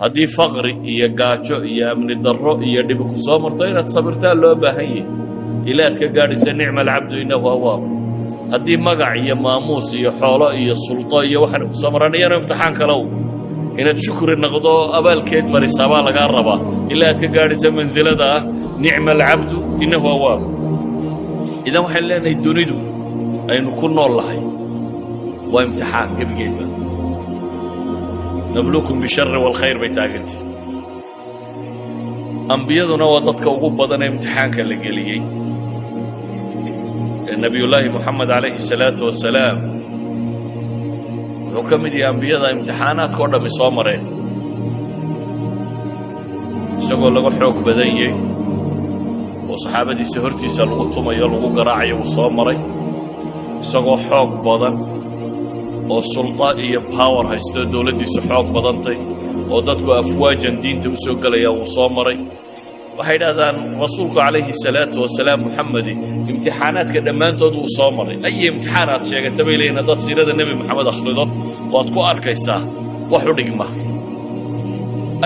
haddii faqri iyo gaajo iyo amni darro iyo dhibi ku soo marto inaad sabirtaa loo baahan yahay ilaa aad ka gaadhaysa nicma alcabdu innahu awaab haddii magac iyo maamuus iyo xoolo iyo sulto iyo waxaan ku soo maranayana imtixaan kalow inaad shukri noqdo abaalkeed marisaa baa lagaa rabaa ilaa aad ka gaadhaysa mansilada ah nicma alcabdu innahu awaab idan waxaan leenahay dunidu aynu ku nool lahay waa imtixaan gebigeedba nabluukum bisharri waalkhayr bay taagantay ambiyaduna waa dadka ugu badan ee imtixaanka la geliyey nabiyullaahi moxamed calayhi salaatu wasalaam wuxuu ka mid yahay ambiyada imtixaanaadka oo dhammi soo mareen isagoo laga xoog badan yahay oo saxaabadiisa hortiisa lagu tumayo lagu garaacayo wuu soo maray isagoo xoog badan oo sulta iyo power haysto dowladdiisu xoog badantay oo dadku afwaajan diinta u soo gelaya wuu soo maray waxay yidhaahdaan rasuulku calayhi salaatu wasalaam muxamedi imtixaanaadka dhammaantood wuu soo maray ay imtixaanaad sheegata bay leeyihin haddaad siirada nebi moxamed akhrido waad ku arkaysaa wax u dhigma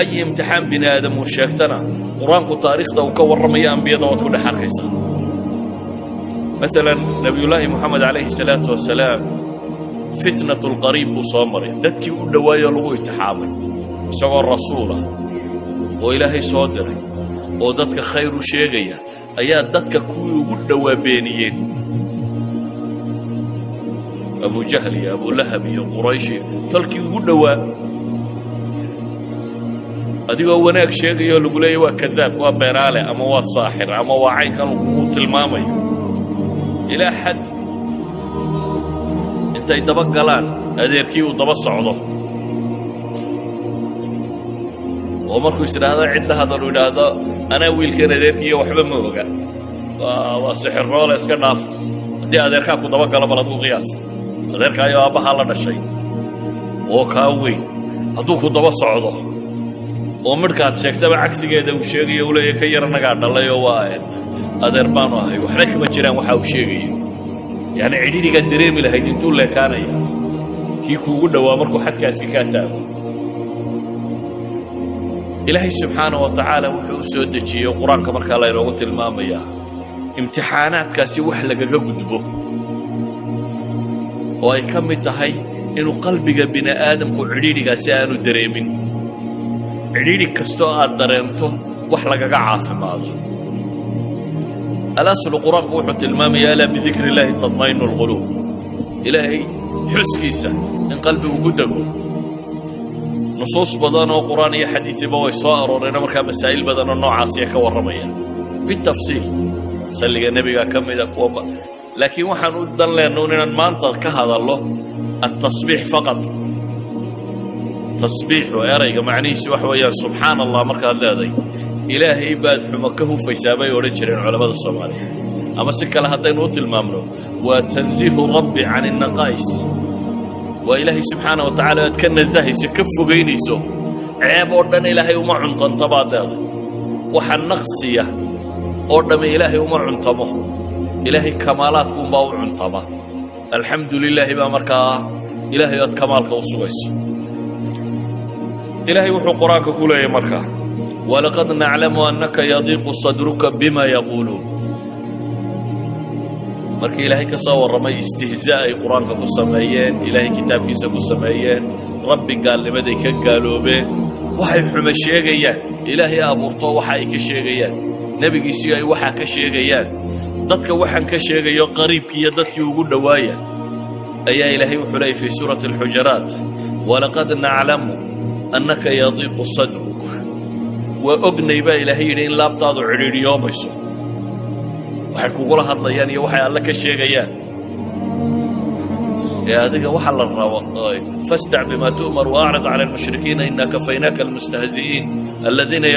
ay imtixaan bini aadam uu sheegtana qur-aanku taariikhda uu ka warramaya ambiyada waad ku dhex arkaysaa maalan nebiyullaahi moxamed calayhi salaatu wasalaam fitnatu lqariib buu soo maray dadkii u dhowaayoo lagu itixaamay isagoo rasuul ah oo ilaahay soo diray oo dadka khayr u sheegaya ayaa dadka kuwii ugu dhowaa beeniyeen abujahl iyo abulahab iyo quraysh iyo tolkii ugu dhowaa adigoo wanaag sheegayoo lagu leeyahy waa kadaab waa beenaale ama waa saaxir ama waa caynkan uu tilmaamayo ilaa xad intay daba galaan adeerkii uu daba socdo oo markuu is idhaahdo cidla hadal uu idhaahdo anaa wiilkan adeerkiiyo waxba ma oga waa sixirroole iska dhaaf haddii adeerkaa ku daba galo bal aduu qiyaas adeerkaayo aabbahaa la dhashay oo kaa weyn hadduu ku daba socdo oo midhkaad sheegtaba cagsigeeda uu sheegayo u leeya ka yar annagaa dhallayoo waa adeer baanu ahay waxba kama jiraan waxa uu sheegayo yacni cidhidhigaad dareemi lahayd intuu leekaanaya kii kuugu dhowaa markuu xadkaasi kaa taago ilaahay subxaanaه wa tacaala wuxuu u soo dejiyey qur-aanka markaa laynoogu tilmaamayaa imtixaanaadkaasi wax lagaga gudbo oo ay ka mid tahay inuu qalbiga bini aadamku cidhiidhigaasi aanu dareemin cidhiidhi kastoo aad dareemto wax lagaga caafimaado alaslu qur-aanku wuxuu tilmaamaya alaa bidikri illaahi tadmainu اlquluub ilaahay xuskiisa in qalbigu ku dego nusuus badan oo qur'aan iyo xadiidiba way soo arooreen markaa masaa'il badan oo noocaasiya ka warramayaan bitafsiil salliga nebiga ka mida kuwa laakiin waxaan u dan leenno inaan maanta ka hadallo التصبيح faqad tasbiixu erayga macnihiisu wax weeyaan subxaana allah markaad leeday ilaahay baad xumo ka hufaysaa bay odhan jireen culammada soomaaliyeed ama si kale haddaynu u tilmaamno waa tanziihu rabbi can الnaqaa'is waa ilaahay subxaana wa tacaala aad ka nasahayso ka fogaynayso ceeb oo dhan ilaahay uma cuntanta baad leeday waxa naqsiya oo dhamme ilaahay uma cuntamo ilaahay kamaalaadkuunbaa u cuntama alxamdu lilaahi baa markaa ilaahay aad kamaalka u sugayso ilaahay wuxuu qur-aanka ku leeyahay markaa walaqad naclamu annaka yadiiqu sadruka bima yaquuluun markii ilaahay ka soo warramay istihzaa ay qur-aanka ku sameeyeen ilaahay kitaabkiisa ku sameeyeen rabbi gaalnimaday ka gaaloobeen waxay xumo sheegayaan ilaahay abuurto waxa ay ka sheegayaan nebigiisii ay waxaa ka sheegayaan dadka waxaan ka sheegayo qariibkii iyo dadkii ugu dhowaaya ayaa ilaahay wuxuu leeyay fii suurati alxujaraat walaqad naclamu annaka yadiiqu sadruk waa ognay baa ilaahay yidhi in laabtaadu cidhiidhiyoomayso waxay kugula hadlayaan iyo waxay alle ka sheegayaan ee adiga waxa la rabo fastac bima tu'mar waacrid cala almushrikiina inaa kafaynaaka almustahzi'iin aladiina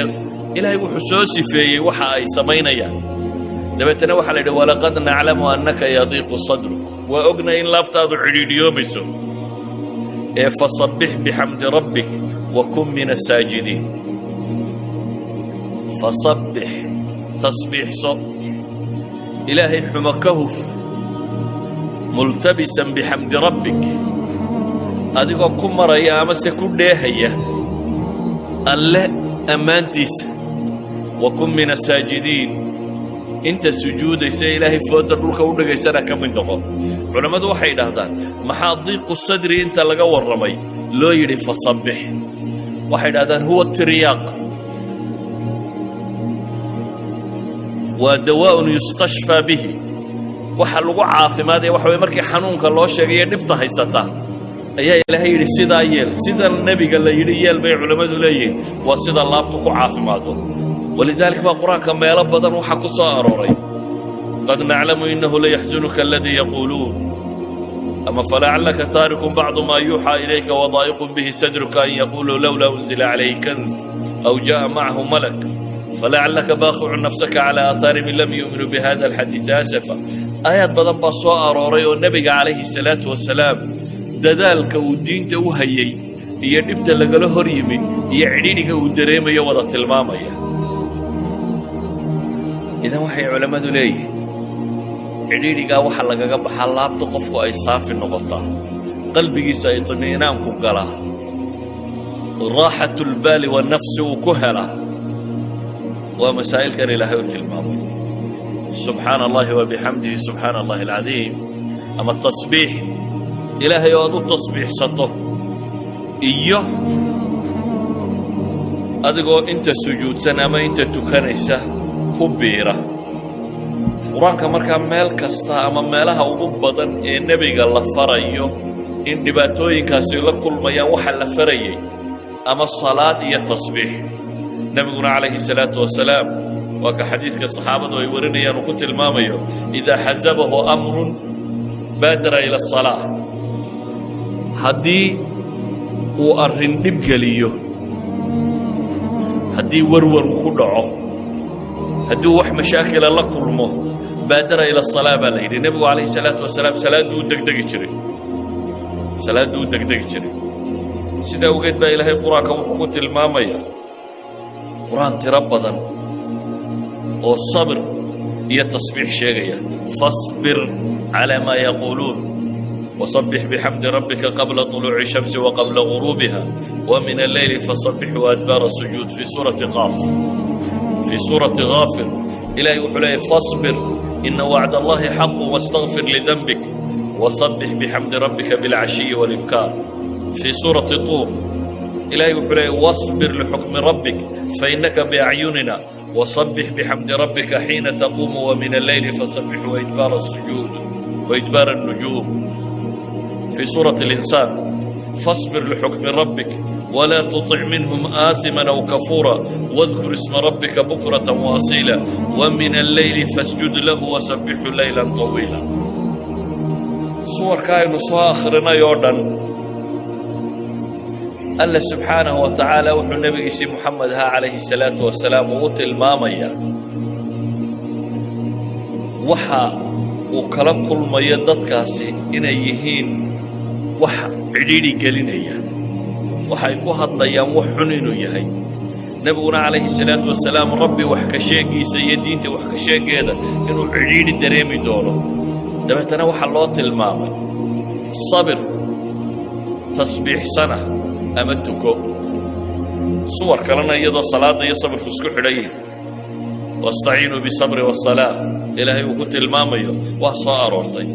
ilaahay wuxuu soo sifeeyey waxa ay samaynayaan dabeetana waxaa la yidhi walaqad naclamu annaka yadiiqu sadruk waa ognay in laabtaadu cidhiidhiyoomayso ee fasabbix bixamdi rabbik wa kun min asaajidiin fasabbix tasbiixso ilaahay xumo ka huf multabisan bixamdi rabbik adigoo ku maraya amase ku dheehaya alle ammaantiisa wakun min asaajidiin inta sujuudaysa ilaahay fooda dhulka u dhagaysana ka mid noqo culammadu waxay yidhaahdaan maxaa diiqu sadri inta laga warramay loo yidhi fasabbix waxay yidhahdaan huwa tiryaaq waa dawaa'un yustashfaa bihi waxa lagu caafimaadaya waxa way markii xanuunka loo sheegay dhibta haysata ayaa ilaahay yidhi sidaa yeel sida nebiga la yidhi yeel bay culammadu leeyihiin waa sida laabtu ku caafimaado walidaalika baa qur-aanka meelo badan waxaa ku soo arooray qad naclamu innahu layaxzunuka aladii yaquuluun ama falacallaka taarikun bacdu maa yuuxaa ilayka wadaa'iqun bihi sadruka an yaquuluu lowlaa unzila calayhi kanz aw jaa'a macahu malak falacallaka baakhicun nafsaka calaa aathaarihim in lam yuuminuu bihada alxadiidi asafa aayaad badan baa soo arooray oo nebiga calayhi salaatu wasalaam dadaalka uu diinta u hayay iyo dhibta lagala hor yimid iyo cidhiidhiga uu dareemayo wada tilmaamaya idan waxay culammadu leeyihiin cidhiidhigaa waxa lagaga baxaa laabta qofku ay saafi noqotaa qalbigiisa ay طمئnaanku galaa raaxatu lbaali wanafsi uu ku helaa waa masaa'ilkan ilaahay u tilmaamay subxaana allahi wabixamdihi subxaana allahi alcadiim ama tasbiix ilaahay oo aad u tasbiixsato iyo adigoo inta sujuudsan ama inta tukanaysa ku biira qur-aanka markaa meel kasta ama meelaha ugu badan ee nebiga la farayo in dhibaatooyinkaasi la kulmayaan waxa la farayay ama salaad iyo tasbiix nebiguna calayhi salaatu wasalaam waa ka xadiidka saxaabadu ay warinayaan uu ku tilmaamayo idaa xasabahu amrun baadara ila asalaa haddii uu arrin dhib geliyo haddii warwar uu ku dhaco haddii uu wax mashaakila la kulmo baadara ila asalaa baa la yidhi nebigu calayhi salaatu wasalaam salaadduu u degdegi jiray sidaa awgeed baa ilaahay qur-aanka wuxuu ku tilmaamaya qur-aan tiro badan oo sabir iyo tasbiix sheegaya fasbir calaa maa yaquuluun wasabbix bixamdi rabbika qabla طuluuci shamsi waqabla guruubiha ومن الليل فصبحوا وأدبار السجود في سورة غافر إلهي وحليه فاصبر إن وعد الله حق واستغفر لذنبك وصبح بحمد ربك بالعشي والإبكار في سورة طور إلهي وحليه واصبر لحكم ربك فإنك بأعيننا وصبح بحمد ربك حين تقوم ومن الليل فصبح وإدبار السجود وإدبار النجوم في سورة الإنسان فاصبر لحكم ربك ولا تطع منهم آثما أو كفورا واذكر اسم ربك بكرة وأصيلا ومن الليل فاسجد له وسبحه ليلا طويلا صور كائن سوى آخرنا يوردن الله سبحانه وتعالى وحو النبي سي محمد عليه الصلاة والسلام وطل ماميا وحا وكلام كل ما يددكاسي إن يهين وحا عديدي قلينيا waxay ku hadlayaan wax xun inuu yahay nabiguna calayhi salaatu wasalaam rabbi wax ka sheegiisa iyo diinta wax ka sheegeeda inuu cidhiidhi dareemi doono dabeetana waxaa loo tilmaamay sabir tasbiixsana ama tuko suwar kalena iyadoo salaada iyo sabirku isku xidhan yihin wastaciinuu bisabri wasalaa ilaahay uu ku tilmaamayo waa soo aroortay